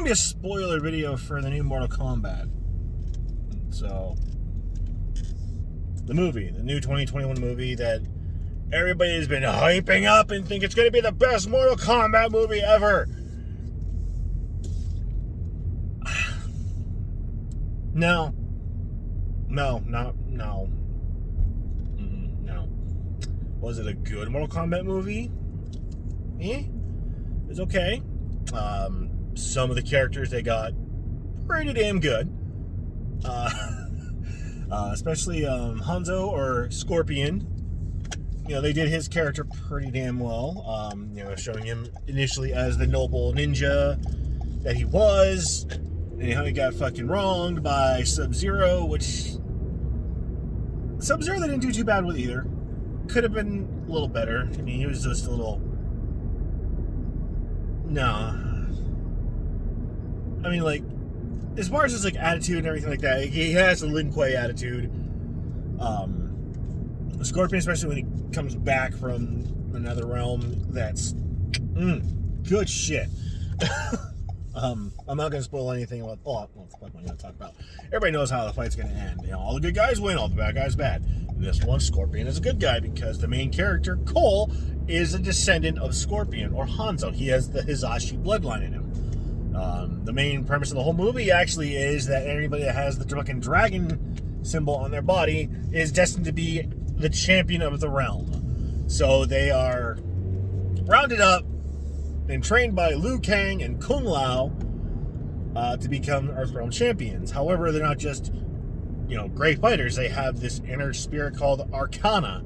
to be a spoiler video for the new Mortal Kombat. So, the movie, the new 2021 movie that everybody has been hyping up and think it's going to be the best Mortal Kombat movie ever. No. Was it a good Mortal Kombat movie? It was okay. Some of the characters they got pretty damn good. Especially Hanzo or Scorpion. They did his character pretty damn well. Showing him initially as the noble ninja that he was, and how he got fucking wronged by Sub-Zero, which Sub-Zero they didn't do too bad with either. Could have been a little better. I mean, he was just a little... as far as his attitude and everything like that, he has a Lin Kuei attitude. Scorpion, especially when he comes back from another realm, that's good shit. I'm not going to spoil anything about... what the fuck am I going to talk about? Everybody knows how the fight's going to end. All the good guys win, all the bad guys bad. And this one, Scorpion is a good guy because the main character, Cole, is a descendant of Scorpion, or Hanzo. He has the Hisashi bloodline in him. The main premise of the whole movie actually is that anybody that has the fucking dragon symbol on their body is destined to be the champion of the realm. So they are rounded up and trained by Liu Kang and Kung Lao to become Earthrealm champions. However, they're not just, great fighters. They have this inner spirit called Arcana,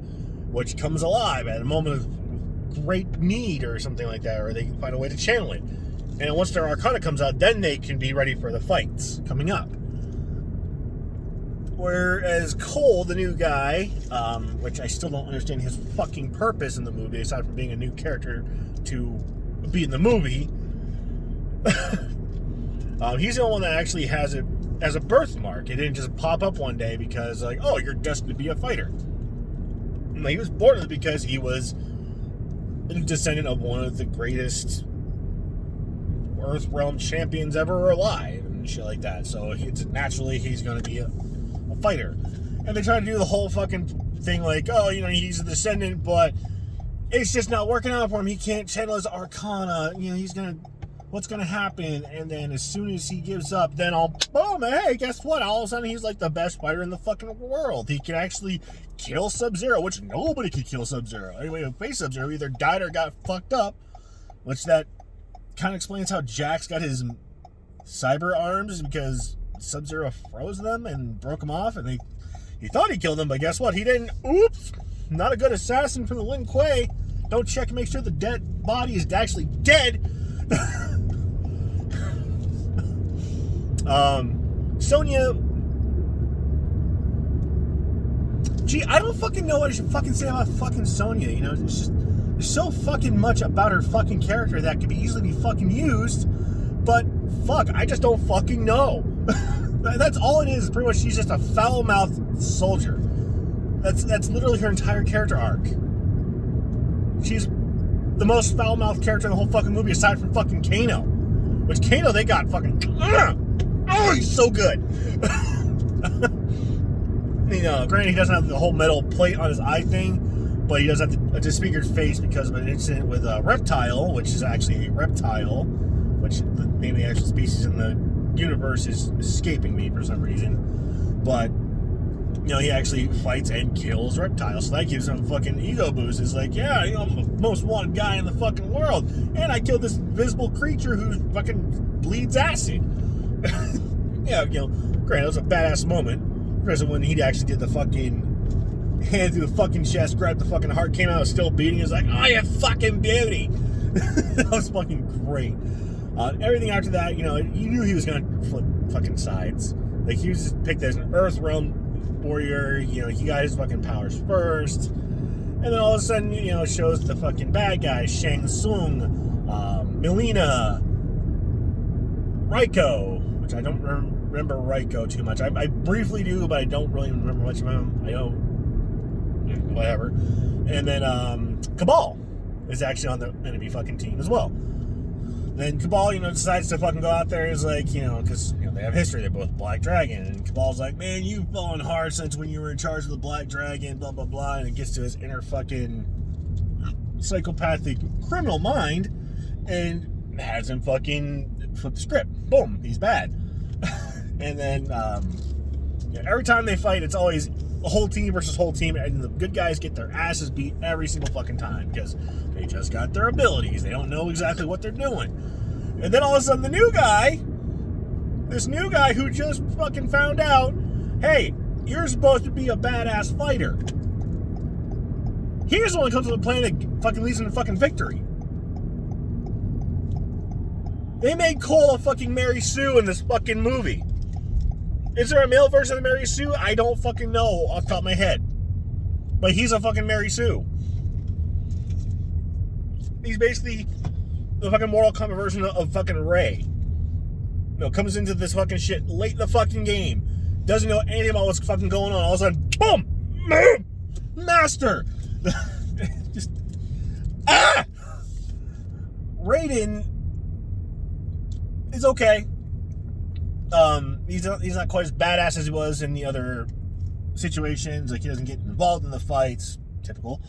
which comes alive at a moment of great need or something like that, or they can find a way to channel it. And once their Arcana comes out, then they can be ready for the fights coming up. Whereas Cole, the new guy, which I still don't understand his fucking purpose in the movie, aside from being a new character to be in the movie, he's the only one that actually has it as a birthmark. It didn't just pop up one day because, you're destined to be a fighter. No, he was born with it because he was a descendant of one of the greatest Earthrealm champions ever alive and shit like that. So naturally he's going to be a fighter. And they try to do the whole fucking thing he's a descendant, but it's just not working out for him. He can't channel his Arcana. What's gonna happen? And then as soon as he gives up, then boom, hey, guess what? All of a sudden he's the best fighter in the fucking world. He can actually kill Sub-Zero, which nobody could kill Sub-Zero. Anybody who faced Sub-Zero either died or got fucked up, which that kind of explains how Jax got his cyber arms, because Sub-Zero froze them and broke them off, and he thought he killed them, but guess what? He didn't. Oops! Not a good assassin from the Lin Kuei. Don't check and make sure the dead body is actually dead. Sonya. Gee, I don't fucking know what I should fucking say about fucking Sonya. It's just there's so fucking much about her fucking character that could easily be fucking used, but fuck, I just don't fucking know. That's all it is. Pretty much, she's just a foul-mouthed soldier. That's literally her entire character arc. She's the most foul-mouthed character in the whole fucking movie, aside from fucking Kano. Which Kano, they got fucking... Oh, he's so good! Granted, he doesn't have the whole metal plate on his eye thing, but he does have a disfigured face because of an incident with a reptile, which is actually a reptile, which the name of the actual species in the universe is escaping me for some reason. But he actually fights and kills reptiles, so that gives him a fucking ego boost. It's I'm the most wanted guy in the fucking world, and I killed this invisible creature who fucking bleeds acid. Granted, it was a badass moment, because when he actually did the fucking hand through the fucking chest, grabbed the fucking heart, came out, still beating. He was like, "Oh, you fucking beauty!" That was fucking great. Everything after that, you knew he was gonna flip fucking sides. He was just picked as an Earthrealm warrior. He got his fucking powers first, and then all of a sudden, it shows the fucking bad guys: Shang Tsung, Mileena, Raiko, which I don't remember Raiko too much. I briefly do, but I don't really remember much of him. I know, whatever. And then Cabal is actually on the enemy fucking team as well. Then Cabal, decides to fucking go out there. Is like, because they have history. They're both Black Dragon, and Cabal's like, man, you've fallen hard since when you were in charge of the Black Dragon, blah blah blah. And it gets to his inner fucking psychopathic criminal mind, and has him fucking flip the script. Boom, he's bad. And then every time they fight, it's always whole team versus whole team, and the good guys get their asses beat every single fucking time because they just got their abilities. They don't know exactly what they're doing. And then all of a sudden, this new guy who just fucking found out, hey, you're supposed to be a badass fighter. Here's the one that comes to the planet and fucking leads them to fucking victory. They made Cole a fucking Mary Sue in this fucking movie. Is there a male version of Mary Sue? I don't fucking know off the top of my head. But he's a fucking Mary Sue. He's basically the fucking Mortal Kombat version of fucking Ray. Comes into this fucking shit late in the fucking game. Doesn't know anything about what's fucking going on. All of a sudden, boom! Master! Just... Raiden is okay. He's not quite as badass as he was in the other situations. Like, he doesn't get involved in the fights. Typical.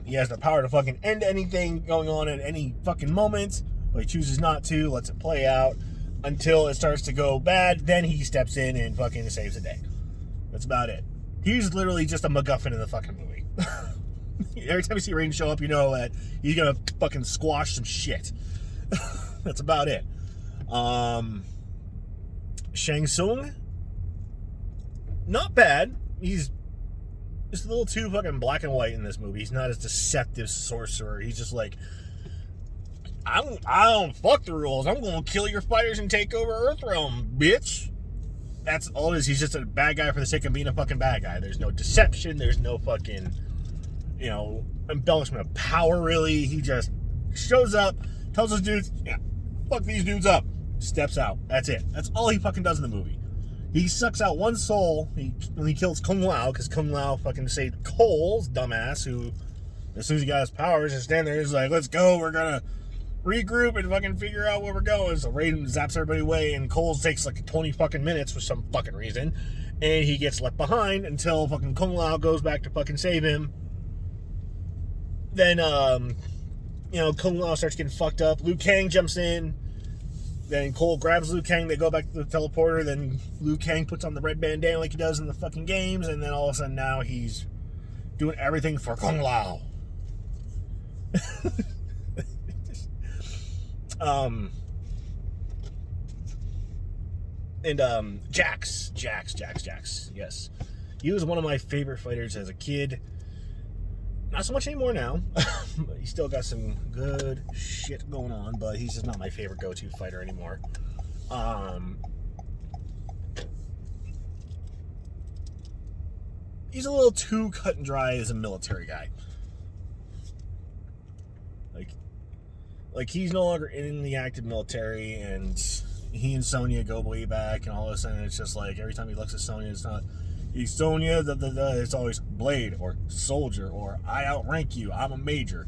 He has the power to fucking end anything going on at any fucking moment, but he chooses not to, lets it play out until it starts to go bad. Then he steps in and fucking saves the day. That's about it. He's literally just a MacGuffin in the fucking movie. Every time you see Raiden show up, you know that he's gonna fucking squash some shit. That's about it. Shang Tsung, not bad. He's just a little too fucking black and white in this movie. He's not as deceptive sorcerer. He's just like, I don't fuck the rules. I'm gonna kill your fighters and take over Earthrealm, bitch. That's all it is. He's just a bad guy for the sake of being a fucking bad guy. There's no deception. There's no fucking, embellishment of power, really. He just shows up, tells his dudes, yeah, fuck these dudes up, steps out. That's it. That's all he fucking does in the movie. He sucks out one soul when he kills Kung Lao, because Kung Lao fucking saved Cole's dumbass, who, as soon as he got his powers, just stand there, he's like, let's go, we're gonna regroup and fucking figure out where we're going. So Raiden zaps everybody away, and Cole takes like 20 fucking minutes for some fucking reason, and he gets left behind until fucking Kung Lao goes back to fucking save him. Then, Kung Lao starts getting fucked up. Liu Kang jumps in. Then Cole grabs Liu Kang. They go back to the teleporter. Then Liu Kang puts on the red bandana like he does in the fucking games. And then all of a sudden now he's doing everything for Kung Lao. Jax. Yes. He was one of my favorite fighters as a kid. Not so much anymore now. But he's still got some good shit going on, but he's just not my favorite go-to fighter anymore. He's a little too cut and dry as a military guy. Like he's no longer in the active military, and he and Sonya go way back, and all of a sudden it's just like every time he looks at Sonya, it's not he's Sonya, it's always Blade or Soldier or I outrank you, I'm a major.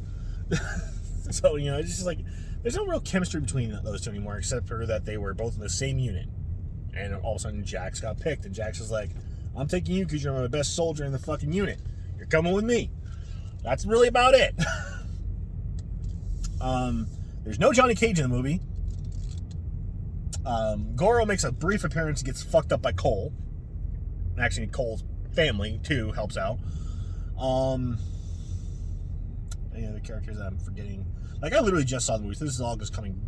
So, it's just like there's no real chemistry between those two anymore, except for that they were both in the same unit. And all of a sudden Jax got picked, and Jax is like, I'm taking you because you're my best soldier in the fucking unit. You're coming with me. That's really about it. There's no Johnny Cage in the movie. Goro makes a brief appearance and gets fucked up by Cole. Actually, Cole's family, too, helps out. Any other characters that I'm forgetting? Like, I literally just saw the movie, so this is all just coming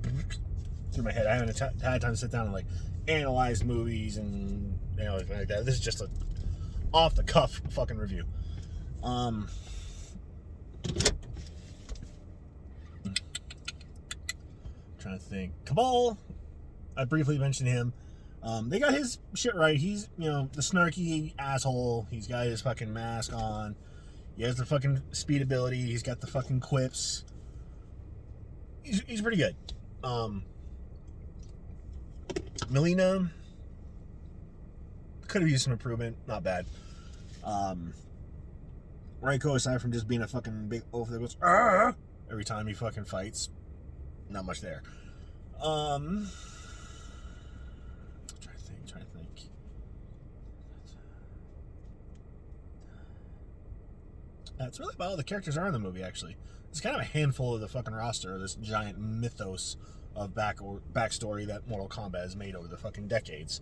through my head. I haven't had time to sit down and, analyze movies and, everything like that. This is just a off-the-cuff fucking review. Trying to think. Cabal, I briefly mentioned him. They got his shit right. He's, the snarky asshole. He's got his fucking mask on. He has the fucking speed ability. He's got the fucking quips. He's pretty good. Melina could have used some improvement. Not bad. Raiko, aside from just being a fucking big oaf that goes every time he fucking fights, not much there. Um, trying to think. That's really about all the characters are in the movie, actually. It's kind of a handful of the fucking roster of this giant mythos of backstory that Mortal Kombat has made over the fucking decades.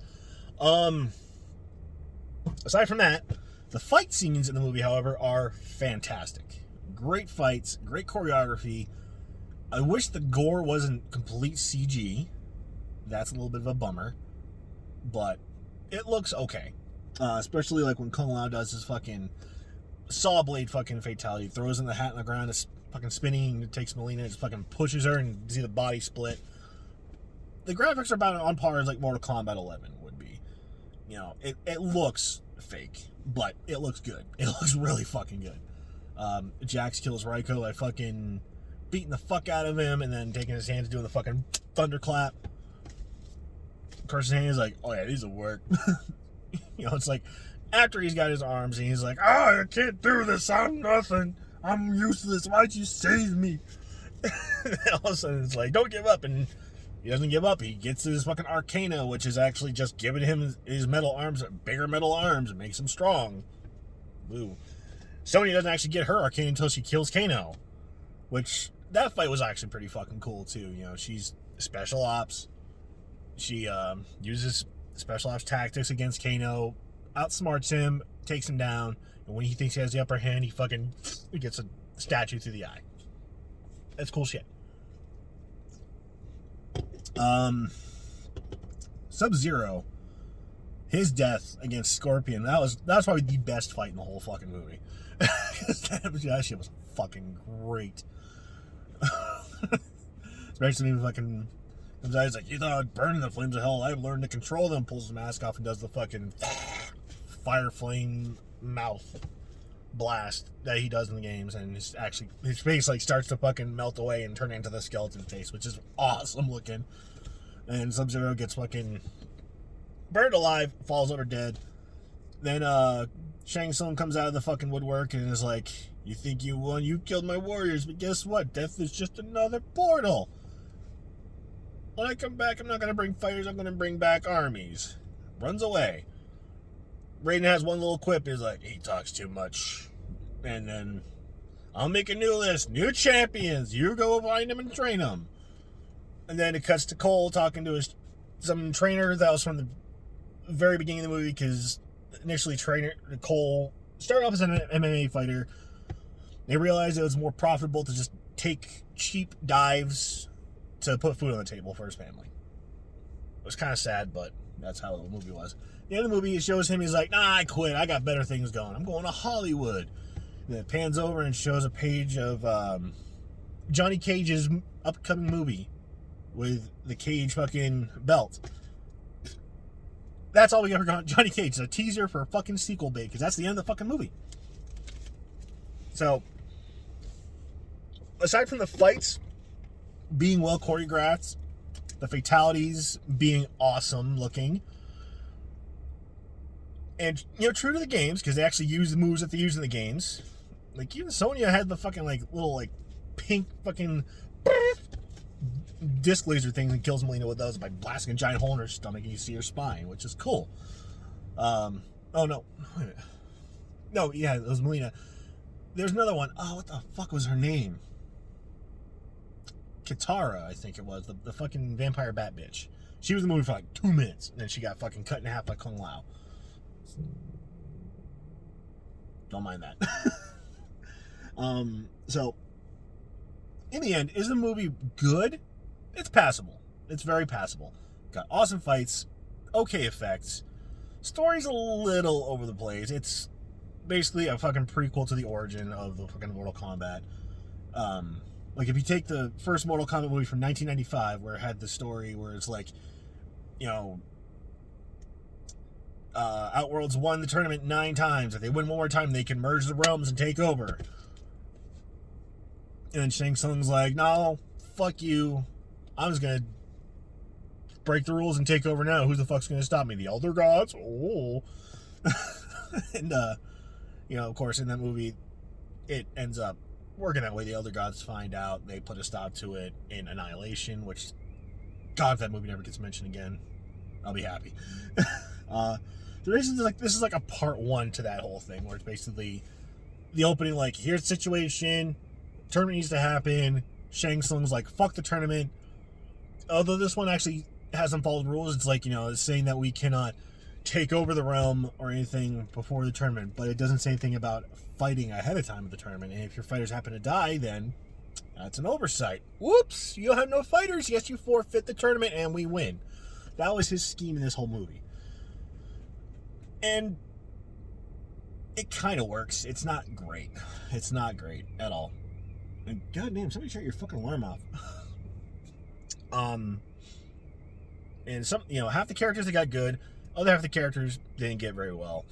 Aside from that, the fight scenes in the movie, however, are fantastic. Great fights, great choreography. I wish the gore wasn't complete CG. That's a little bit of a bummer. But it looks okay. Especially like when Kung Lao does his fucking saw blade fucking fatality. Throws in the hat on the ground, is fucking spinning, and takes Melina and just fucking pushes her and see the body split. The graphics are about on par as like Mortal Kombat 11 would be. You know, it looks fake, but it looks good. It looks really fucking good. Jax kills Raiko by fucking beating the fuck out of him and then taking his hands doing the fucking thunderclap. Cursing hand is like, oh yeah, these will work. You know, it's like after he's got his arms and he's like, oh, I can't do this, I'm nothing, I'm useless, why'd you save me? And all of a sudden it's like, don't give up, and he doesn't give up. He gets his fucking Arcana, which is actually just giving him his metal arms, bigger metal arms, and makes him strong. Woo. Sonya doesn't actually get her Arcana until she kills Kano, which that fight was actually pretty fucking cool too. You know, she's special ops. She uses special ops tactics against Kano, outsmarts him, takes him down, and when he thinks he has the upper hand, he gets a statue through the eye. That's cool shit. Sub-Zero, his death against Scorpion, that was probably the best fight in the whole fucking movie. That shit was fucking great. Especially when fucking comes out, he's like, you thought I'd burn in the flames of hell, I've learned to control them, pulls the mask off and does the fucking fire flame mouth blast that he does in the games, and his face like starts to fucking melt away and turn into the skeleton face, which is awesome looking. And Sub-Zero gets fucking burned alive, falls over dead. Then Shang Tsung comes out of the fucking woodwork and is like, you think you won, you killed my warriors, but guess what, death is just another portal. When I come back, I'm not gonna bring fighters, I'm gonna bring back armies. Runs away. Raiden has one little quip, he's like, he talks too much. And then, I'll make a new list, new champions, you go find them and train them. And then it cuts to Cole talking to some trainer that was from the very beginning of the movie, because initially Cole started off as an MMA fighter. They realized it was more profitable to just take cheap dives to put food on the table for his family. It was kind of sad, but that's how the movie was. At the end of the movie, it shows him, he's like, nah, I quit, I got better things going, I'm going to Hollywood. And it pans over and shows a page of Johnny Cage's upcoming movie with the Cage fucking belt. That's all we ever got. Johnny Cage, a teaser for a fucking sequel bait, because that's the end of the fucking movie. So, aside from the fights being well choreographed, the fatalities being awesome looking, and, you know, true to the games, because they actually use the moves that they use in the games. Like, even Sonya had the fucking, like, little, like, pink fucking disc laser thing that kills Melina with those by blasting a giant hole in her stomach and you see her spine, which is cool. Oh, no. No, yeah, it was Melina. There's another one. Oh, what the fuck was her name? Katara, I think it was. The fucking vampire bat bitch. She was in the movie for like 2 minutes, and then she got fucking cut in half by Kung Lao. Don't mind that. So, in the end, is the movie good? It's passable. It's very passable. Got awesome fights, okay effects. Story's a little over the place. It's basically a fucking prequel to the origin of the fucking Mortal Kombat. Like, if you take the first Mortal Kombat movie from 1995, where it had the story where it's like, you know, Outworlds won the tournament 9 times. If they win one more time, they can merge the realms and take over. And then Shang Tsung's like, no, fuck you. I'm just gonna break the rules and take over now. Who the fuck's gonna stop me? The Elder Gods? Oh. And, you know, of course, in that movie, it ends up working that way. The Elder Gods find out. They put a stop to it in Annihilation, which God, if that movie never gets mentioned again, I'll be happy. The reason is like this is like a part one to that whole thing, where it's basically the opening, like, here's the situation, tournament needs to happen. Shang Tsung's like, fuck the tournament. Although this one actually hasn't followed rules, it's like, it's saying that we cannot take over the realm or anything before the tournament, but it doesn't say anything about fighting ahead of time of the tournament. And if your fighters happen to die, then that's an oversight. Whoops, you have no fighters. Yes, you forfeit the tournament and we win. That was his scheme in this whole movie. And it kind of works. It's not great. It's not great at all. And goddamn, somebody shut your fucking alarm off. And some, half the characters they got good. Other half the characters didn't get very well.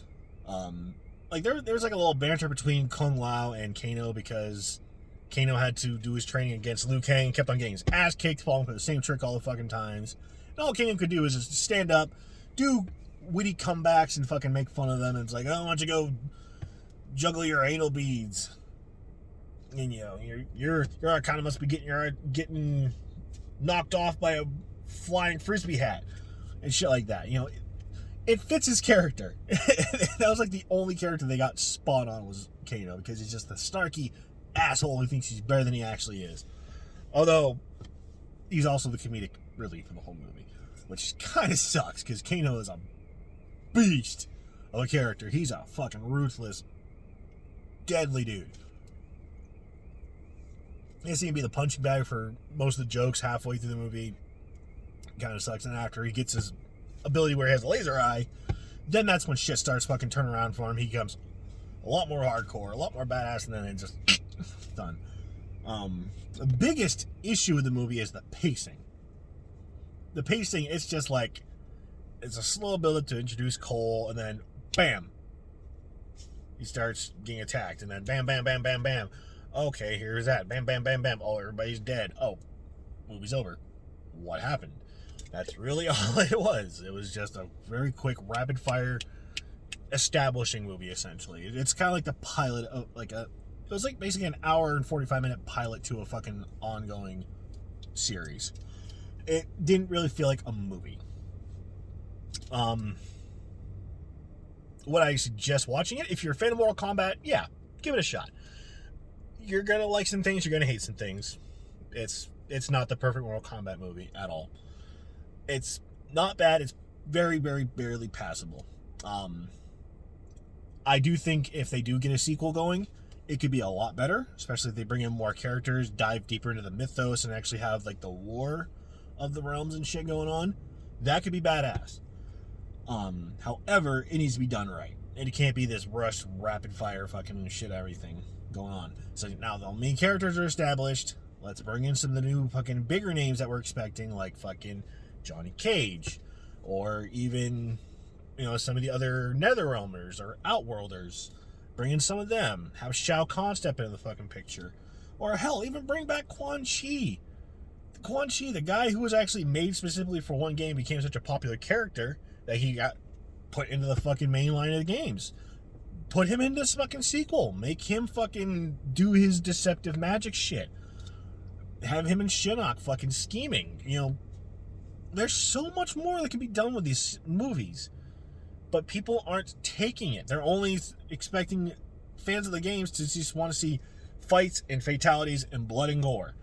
Like there was like a little banter between Kung Lao and Kano because Kano had to do his training against Liu Kang, kept on getting his ass kicked, falling for the same trick all the fucking times. And all Kano could do is just stand up, do witty comebacks, and fucking make fun of them. And it's like, oh, why don't you go juggle your anal beads? And you're kind of must be getting knocked off by a flying frisbee hat and shit like that. It fits his character. That was like the only character they got spot on was Kano, because he's just the snarky asshole who thinks he's better than he actually is. Although he's also the comedic relief in the whole movie, which kind of sucks because Kano is a beast of a character. He's a fucking ruthless, deadly dude. He seems to be the punching bag for most of the jokes halfway through the movie. Kind of sucks. And after he gets his ability where he has a laser eye, then that's when shit starts fucking turning around for him. He becomes a lot more hardcore, a lot more badass, and then it's just done. The biggest issue with the movie is the pacing. The pacing, it's just like, it's a slow build to introduce Cole, and then bam, he starts getting attacked, and then bam, bam, bam, bam, bam. Okay, here's that. Bam, bam, bam, bam. Oh, everybody's dead. Oh, movie's over. What happened? That's really all it was. It was just a very quick, rapid-fire establishing movie, essentially. It's kind of like the pilot of, it was like basically an hour and 45-minute pilot to a fucking ongoing series. It didn't really feel like a movie. Would I suggest watching it? If you're a fan of Mortal Kombat, yeah, give it a shot. You're gonna like some things, you're gonna hate some things. It's not the perfect Mortal Kombat movie at all. It's not bad. It's very, very barely passable. I do think if they do get a sequel going, it could be a lot better, especially if they bring in more characters, dive deeper into the mythos, and actually have like the war of the realms and shit going on. That could be badass. However, it needs to be done right. And it can't be this rushed, rapid fire fucking shit everything going on. So now the main characters are established. Let's bring in some of the new fucking bigger names that we're expecting, like fucking Johnny Cage, or even, some of the other Netherrealmers or Outworlders. Bring in some of them. Have Shao Kahn step into the fucking picture. Or hell, even bring back Quan Chi. Quan Chi, the guy who was actually made specifically for one game, became such a popular character that he got put into the fucking main line of the games. Put him in this fucking sequel. Make him fucking do his deceptive magic shit. Have him and Shinnok fucking scheming. There's so much more that can be done with these movies. But people aren't taking it. They're only expecting fans of the games to just want to see fights and fatalities and blood and gore.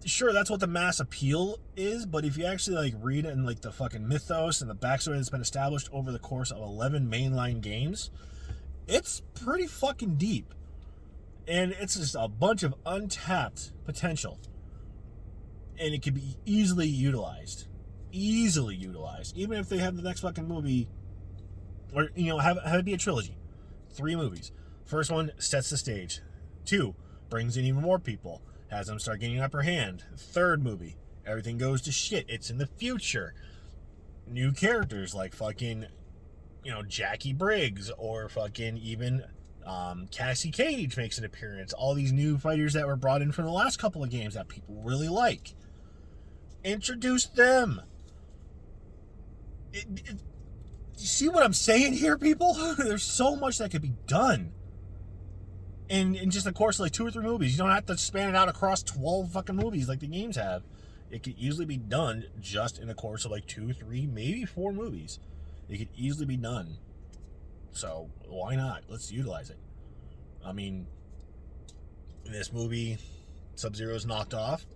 Sure, that's what the mass appeal is, but if you actually read in the fucking mythos and the backstory that's been established over the course of 11 mainline games, it's pretty fucking deep. And it's just a bunch of untapped potential. And it can be easily utilized. Even if they have the next fucking movie, or, have it be a trilogy. 3 movies. First one sets the stage. 2, brings in even more people. Has them start getting an upper hand. 3rd movie, everything goes to shit. It's in the future. New characters like fucking, Jackie Briggs, or fucking even Cassie Cage makes an appearance. All these new fighters that were brought in from the last couple of games that people really like. Introduce them. You see what I'm saying here, people? There's so much that could be done. In just the course of 2 or 3 movies. You don't have to span it out across 12 fucking movies like the games have. It could easily be done just in the course of like 2, 3, maybe 4 movies. It could easily be done. So why not? Let's utilize it. I mean, in this movie, Sub-Zero is knocked off.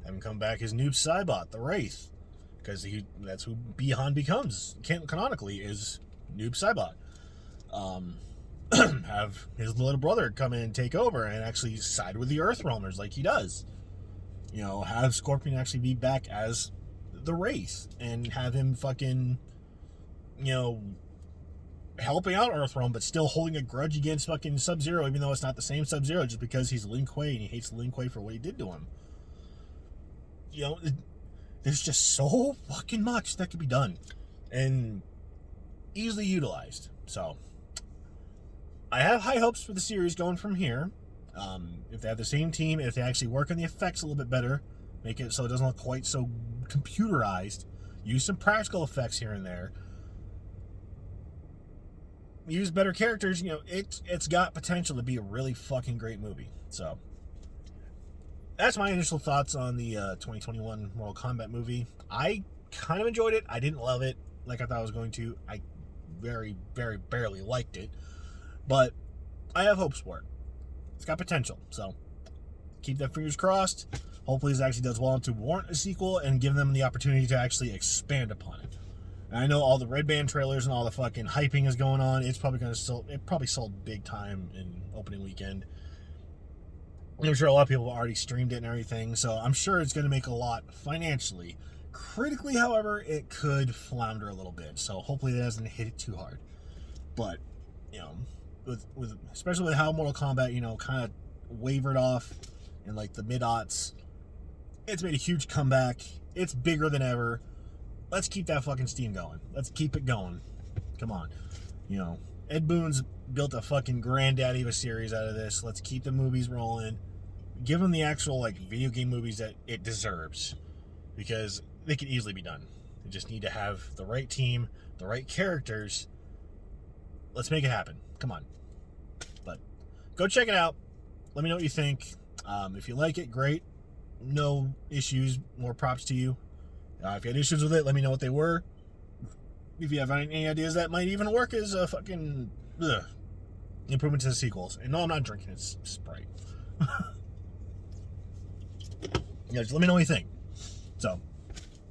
Have him come back as Noob Saibot, the Wraith, because that's who Bi-Han becomes canonically, is Noob Saibot. Have his little brother come in and take over and actually side with the Earthrealmers like he does. You know, have Scorpion actually be back as the Wraith and have him fucking, you know, helping out Earthrealm, but still holding a grudge against fucking Sub-Zero, even though it's not the same Sub-Zero, just because he's Lin Kuei and he hates Lin Kuei for what he did to him. You know, there's just so fucking much that could be done and easily utilized. So I have high hopes for the series going from here. If they have the same team, if they actually work on the effects a little bit better, make it so it doesn't look quite so computerized, use some practical effects here and there, use better characters, you know, it's got potential to be a really fucking great movie. So that's my initial thoughts on the 2021 Mortal Kombat movie. I kind of enjoyed it. I didn't love it like I thought I was going to. I very, very barely liked it. But I have hopes for it. It's got potential. So keep their fingers crossed. Hopefully this actually does well enough to warrant a sequel and give them the opportunity to actually expand upon it. And I know all the Red Band trailers and all the fucking hyping is going on. It's probably going to sell. It probably sold big time in opening weekend. I'm sure a lot of people have already streamed it and everything, so I'm sure it's going to make a lot financially. Critically, however, it could flounder a little bit, so hopefully it doesn't hit it too hard. But, you know, with especially with how Mortal Kombat, you know, kind of wavered off in like the mid-aughts, it's made a huge comeback. It's bigger than ever. Let's keep that fucking steam going. Let's keep it going. Come on. You know, Ed Boon's built a fucking granddaddy of a series out of this. Let's keep the movies rolling. Give them the actual, like, video game movies that it deserves. Because they can easily be done. They just need to have the right team, the right characters. Let's make it happen. Come on. But go check it out. Let me know what you think. If you like it, great. No issues. More props to you. If you had issues with it, let me know what they were. If you have any ideas that might even work as a fucking improvement to the sequels. And no, I'm not drinking. It's Sprite. Yeah, just let me know what you think. So,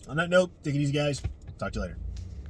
on that note, take it easy, guys. Talk to you later.